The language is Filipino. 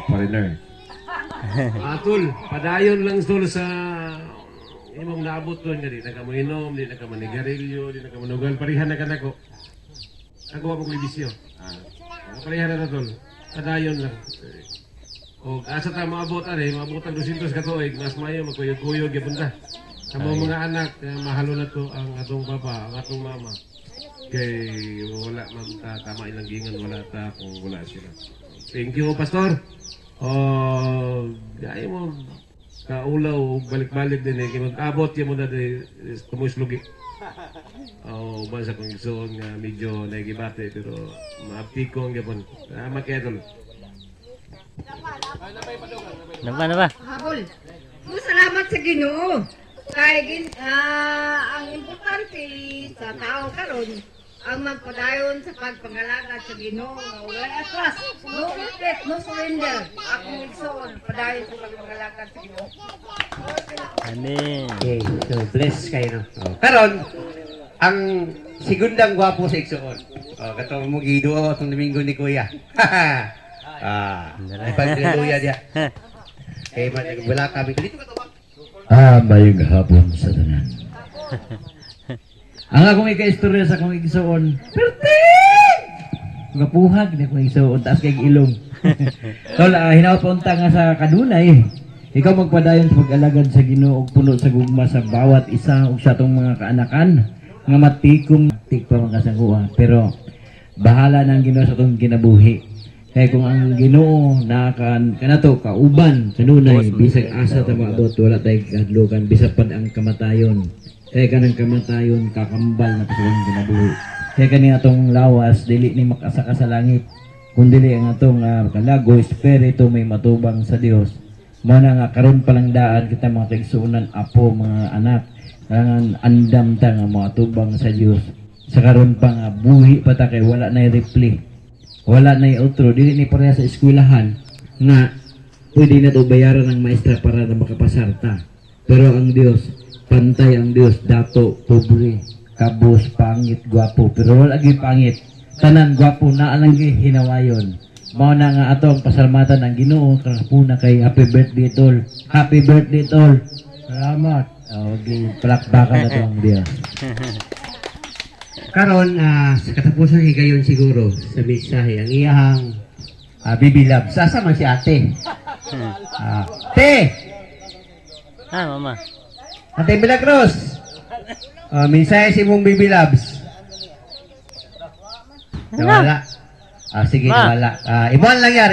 foreigner. Tol, padayon lang tol sa imong naabot doon nga di nagkamuinom, di nagkamanigarilyo, di nagkamunugal, parihan na ka na ko. Ako mo libisyo. Parihan na tol. Padayon lang. O asa ta maabot maabot ang 200 ka tuig, mas mayo magkuyog-kuyog gyapon ta. Sa mga anak, mahalo na to ang atong papa, ang atong mama. Kay wala man ta tama ilang gingan wala ta kung wala sila. Thank you, Pastor. Gaya mo kaulaw balik-balik din kay mag-abot mo na kumuslugi. Bansa kong igsoon nga medyo nagibate pero maapiko ang gapon. Maketol. Na ba? Habol. Salamat sa Ginoo. Kay ang importante sa tao karon ang magpadayon sa pagpangalaga sa Ginoo nga wala atras, no retreat, no surrender. Akong igsoon padayon sa pagpangalaga sa Ginoo. Amen. Okay, so bless kayo no. Karon ang segundang gwapo sa igsoon. Katong mo giduo atong Domingo ni Kuya. Pag-haleluya dia. Kay wala kami dito ka to. Mayong hapon sa tanan. Ang akong ika-istorya sa akong igsoon, perting! Mapuhag na akong igsoon, taas kay ilong. Tol, hinapunta nga sa kanunay. Ikaw magpadayon sa pag-alagad sa Ginoo ug puno sa gugma sa bawat isa ug sa atong mga kaanakan nga matikom tik pa mga kasangguha. Pero bahala na ang Ginoo sa atong kinabuhi. Kaya kung ang Ginoo kanato kauban kanunay bisag asa ta maabot wala tay kadlukan bisag pad ang kamatayon. Kaya kanang kamatayon kakambal na sa kinabuhi. Kaya kani atong lawas dili ni makasaka sa langit kun dili ang atong kalago espiritu may matubang sa Dios. Mao na nga karon pa lang daan kita mga kaigsuonan apo mga anak ang andam ta nga matubang sa Dios. Sa karon pa nga buhi pa ta kay wala na reply. Wala na outro, dili ni pareha sa eskwelahan nga pwede na ito bayaran ng maestra para na makapasarta. Pero ang Diyos, pantay ang Diyos, dato, pobre, kabos, pangit, gwapo. Pero wala lagi pangit. Tanan, gwapo, naalang hinawayon. Mao na nga ato ang pasalamatan ng Ginoo kahapuna kay happy birthday tol. Happy birthday tol. Salamat. Okay, palakpakan na to ang Diyos. Karon sa katapusan higayon siguro sa mensahe ang iyang bibilab. Sasa man si ate. Ate! Mama. Ate Milagros. Mensahe si mong bibilabs. Nawala. Sige, nawala. Ibuan lang yari.